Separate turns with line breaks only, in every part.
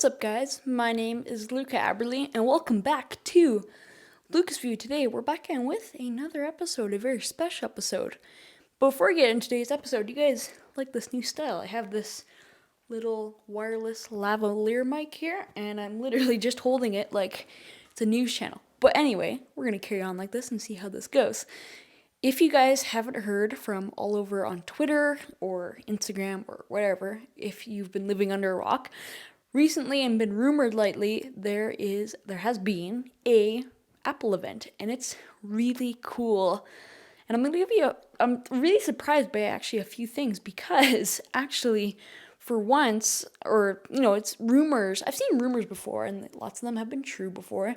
What's up, guys? My name is Luca Aberley, and welcome back to Lucas View. Today, we're back in with another episode, a very special episode. Before we get into today's episode, you guys like this new style? I have this little wireless lavalier mic here, and I'm literally just holding it like it's a news channel. But anyway, we're gonna carry on like this and see how this goes. If you guys haven't heard from all over on Twitter or Instagram or whatever, if you've been living under a rock, recently and been rumored lately, there has been a Apple event, and it's really cool. And I'm really surprised by actually a few things because actually, for once, it's rumors. I've seen rumors before, and lots of them have been true before.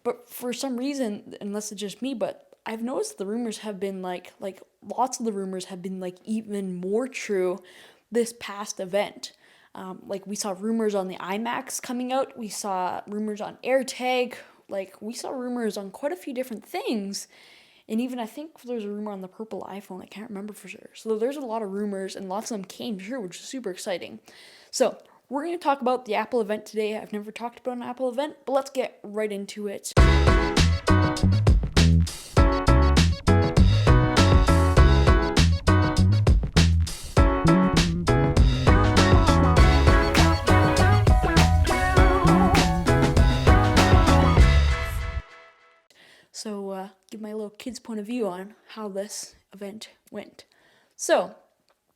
But for some reason, unless it's just me, but I've noticed the rumors have been like lots of the rumors have been like even more true this past event. Like we saw rumors on the iMacs coming out. We saw rumors on AirTag. Like we saw rumors on quite a few different things. And even I think there's a rumor on the purple iPhone. I can't remember for sure. So there's a lot of rumors, and lots of them came true, which is super exciting. So we're going to talk about the Apple event today. I've never talked about an Apple event, but let's get right into it. So give my little kid's point of view on how this event went. So,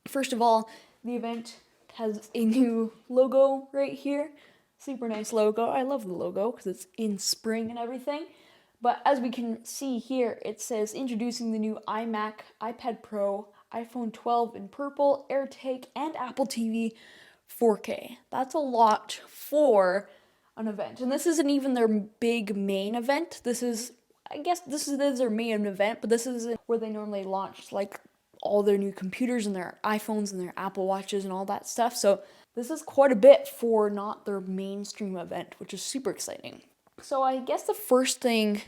first of all, the event has a new logo right here. Super nice logo. I love the logo because it's in spring and everything. But as we can see here, it says introducing the new iMac, iPad Pro, iPhone 12 in purple, AirTag, and Apple TV 4K. That's a lot for an event. And this isn't even their big main event. I guess this is their main event, but this is where they normally launch like all their new computers and their iPhones and their Apple Watches and all that stuff. So this is quite a bit for not their mainstream event, which is super exciting. So I guess the first thing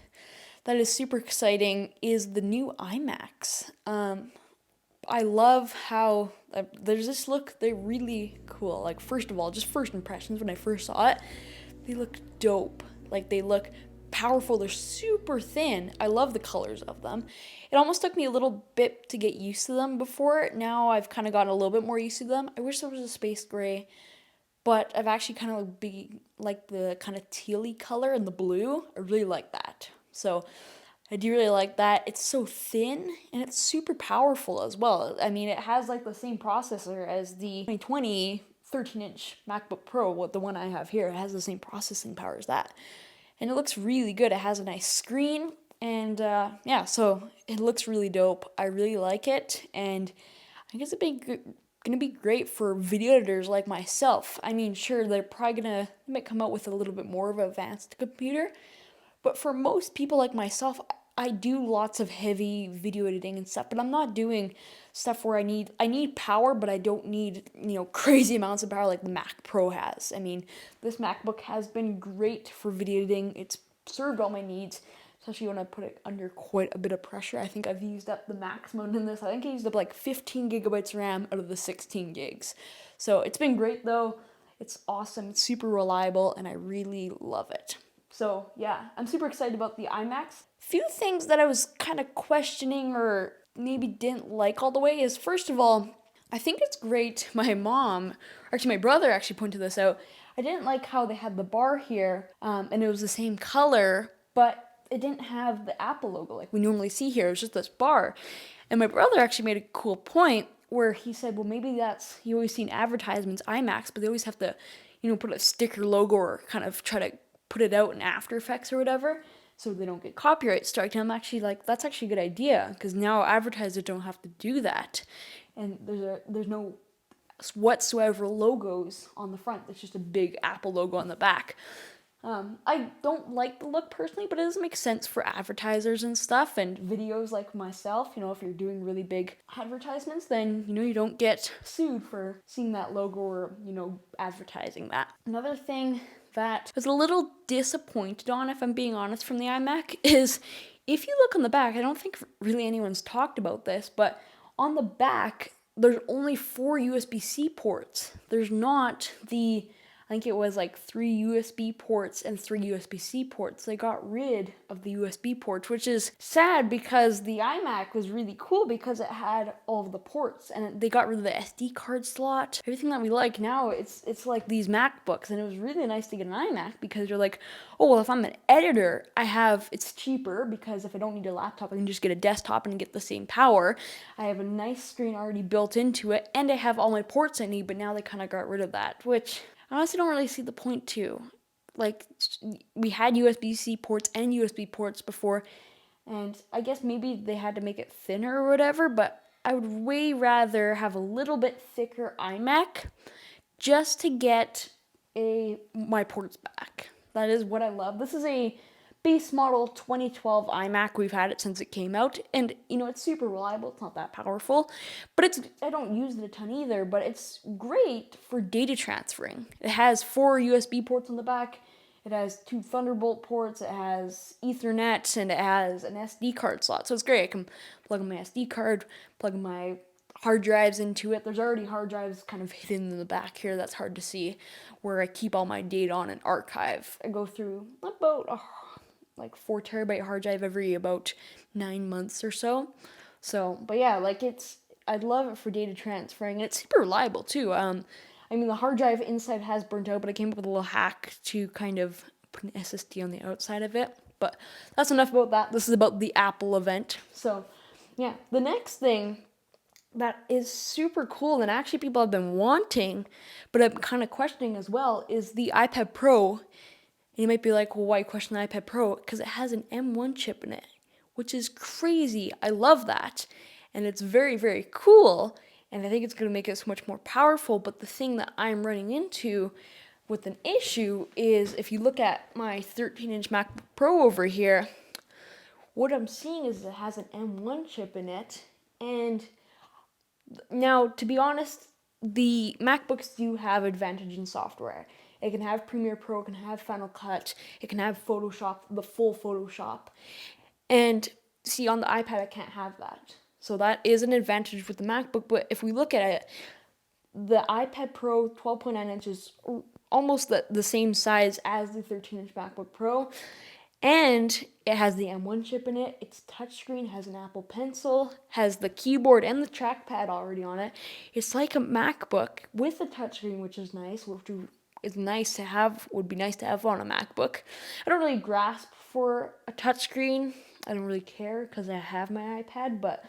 that is super exciting is the new iMacs. I love how there's this look. They're really cool. Like, first of all, just first impressions when I first saw it, they look dope. Like, they look powerful. They're super thin. I love the colors of them. It almost took me a little bit to get used to them before. Now I've kind of gotten a little bit more used to them. I wish there was a space gray, but I've actually kind of like the kind of tealy color and the blue. I really like that. So I do really like that. It's so thin and it's super powerful as well. I mean, it has like the same processor as the 2020 13-inch MacBook Pro, the one I have here. It has the same processing power as that. And it looks really good. It has a nice screen, and so it looks really dope. I really like it, and I guess it's gonna be great for video editors like myself. I mean, sure, they might come out with a little bit more of an advanced computer, but for most people like myself, I do lots of heavy video editing and stuff, but I'm not doing stuff where I need power, but I don't need, crazy amounts of power like the Mac Pro has. I mean, this MacBook has been great for video editing. It's served all my needs, especially when I put it under quite a bit of pressure. I think I've used up the maximum in this. I think I used up like 15 gigabytes RAM out of the 16 gigs. So it's been great though. It's awesome. It's super reliable, and I really love it. So yeah, I'm super excited about the iMacs. Few things that I was kind of questioning or maybe didn't like all the way is, first of all, I think it's great. My brother actually pointed this out. I didn't like how they had the bar here, and it was the same color, but it didn't have the Apple logo like we normally see here. It was just this bar. And my brother actually made a cool point where he said, well, maybe you always seen advertisements, iMacs, but they always have to, put a sticker logo or kind of try to put it out in After Effects or whatever, so they don't get copyright strike. And I'm actually like, that's actually a good idea, because now advertisers don't have to do that, and there's no whatsoever logos on the front. It's just a big Apple logo on the back. I don't like the look personally, but it does make sense for advertisers and stuff and videos like myself. If you're doing really big advertisements, then, you don't get sued for seeing that logo or, advertising that. Another thing that I was a little disappointed on, if I'm being honest, from the iMac is, if you look on the back, I don't think really anyone's talked about this, but on the back, there's only 4 USB-C ports. There's not the I think it was like 3 USB ports and 3 USB-C ports. They got rid of the USB ports, which is sad because the iMac was really cool because it had all of the ports, and they got rid of the SD card slot. Everything that we like now, it's like these MacBooks, and it was really nice to get an iMac because you're like, oh, well, if I'm an editor, it's cheaper because if I don't need a laptop, I can just get a desktop and get the same power. I have a nice screen already built into it, and I have all my ports I need, but now they kind of got rid of that, which I honestly don't really see the point to. Like, we had USB-C ports and USB ports before, and I guess maybe they had to make it thinner or whatever, but I would way rather have a little bit thicker iMac just to get my ports back. That is what I love. This is a base model 2012 iMac. We've had it since it came out, and it's super reliable. It's not that powerful, but I don't use it a ton either, but it's great for data transferring. It has 4 USB ports on the back. It has 2 Thunderbolt ports, it has Ethernet, and it has an SD card slot. So it's great. I can plug in my SD card, plug my hard drives into it. There's already hard drives kind of hidden in the back here. That's hard to see, where I keep all my data on an archive. I go through about like 4 TB hard drive every about 9 months or so. But yeah, I love it for data transferring, and it's super reliable too. The hard drive inside has burnt out, but I came up with a little hack to kind of put an SSD on the outside of it. But that's enough about that. This is about the Apple event. So, yeah, the next thing that is super cool and actually people have been wanting, but I'm kind of questioning as well, is the iPad Pro. And you might be like, well, why question the iPad Pro? Because it has an M1 chip in it, which is crazy. I love that. And it's very, very cool. And I think it's going to make it so much more powerful. But the thing that I'm running into with an issue is if you look at my 13-inch MacBook Pro over here, what I'm seeing is it has an M1 chip in it. And now, to be honest, the MacBooks do have advantage in software. It can have Premiere Pro, it can have Final Cut, it can have Photoshop, the full Photoshop. And see, on the iPad, I can't have that. So that is an advantage with the MacBook. But if we look at it, the iPad Pro 12.9 inches almost the same size as the 13-inch MacBook Pro. And it has the M1 chip in it. Its touchscreen has an Apple Pencil, has the keyboard and the trackpad already on it. It's like a MacBook with a touchscreen, which is nice, which is nice to have, would be nice to have on a MacBook. I don't really grasp for a touchscreen. I don't really care because I have my iPad, but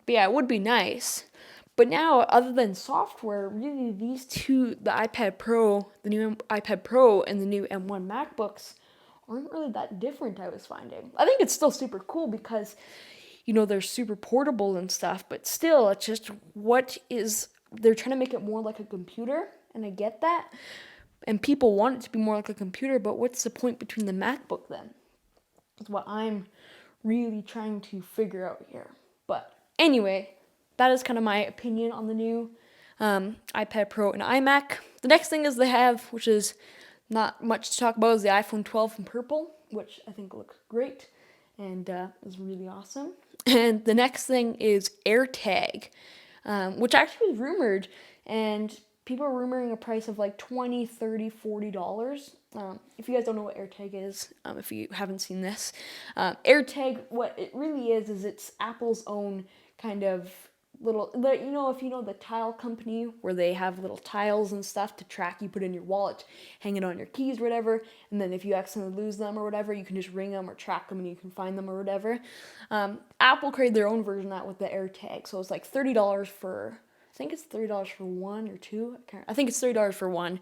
yeah, it would be nice. But now, other than software, really these two, the iPad Pro, the new iPad Pro and the new M1 MacBooks, aren't really that different, I was finding. I think it's still super cool because, they're super portable and stuff, but still, it's just they're trying to make it more like a computer, and I get that. And people want it to be more like a computer, but what's the point between the MacBook then? That's what I'm really trying to figure out here. But anyway, that is kind of my opinion on the new iPad Pro and iMac. The next thing is they have, which is not much to talk about, is the iPhone 12 in purple, which I think looks great and is really awesome. And the next thing is AirTag, which actually was rumored, and people are rumoring a price of like $20, $30, $40. If you guys don't know what AirTag is, if you haven't seen this, AirTag, what it really is it's Apple's own kind of little, if you know the tile company where they have little tiles and stuff to track, you put in your wallet, hang it on your keys or whatever, and then if you accidentally lose them or whatever, you can just ring them or track them and you can find them or whatever. Apple created their own version of that with the AirTag, so it's like $30 for, I think it's $30 for one or two. I think it's $30 for one.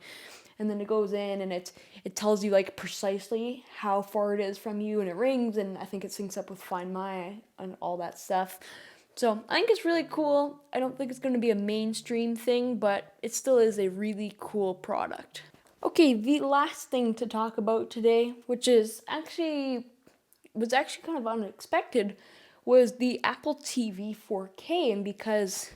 And then it goes in and it tells you like precisely how far it is from you, and it rings, and I think it syncs up with Find My and all that stuff. So I think it's really cool. I don't think it's going to be a mainstream thing, but it still is a really cool product. Okay, the last thing to talk about today, which was actually kind of unexpected, was the Apple TV 4K. And because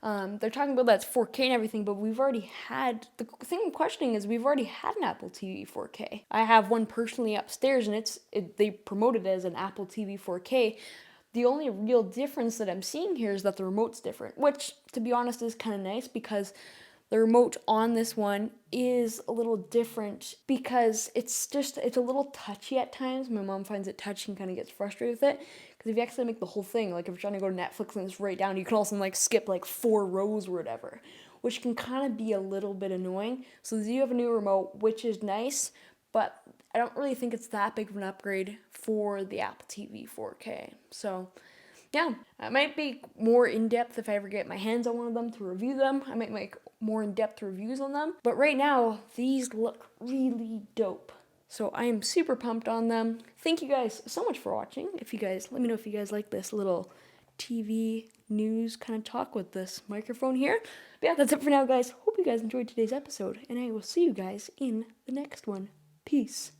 they're talking about that's 4K and everything, but we've already had, the thing I'm questioning is we've already had an Apple TV 4K. I have one personally upstairs, and they promoted it as an Apple TV 4K. The only real difference that I'm seeing here is that the remote's different, which, to be honest, is kind of nice because The remote on this one is a little different because it's a little touchy at times. My mom finds it touchy and kind of gets frustrated with it because if you actually make the whole thing, like if you're trying to go to Netflix and it's right down, you can also like skip like 4 rows or whatever, which can kind of be a little bit annoying. So you have a new remote, which is nice, but I don't really think it's that big of an upgrade for the Apple TV 4K. So yeah, I might be more in-depth if I ever get my hands on one of them to review them. I might make more in-depth reviews on them. But right now, these look really dope. So I am super pumped on them. Thank you guys so much for watching. Let me know if you guys like this little TV news kind of talk with this microphone here. But yeah, that's it for now, guys. Hope you guys enjoyed today's episode, and I will see you guys in the next one. Peace.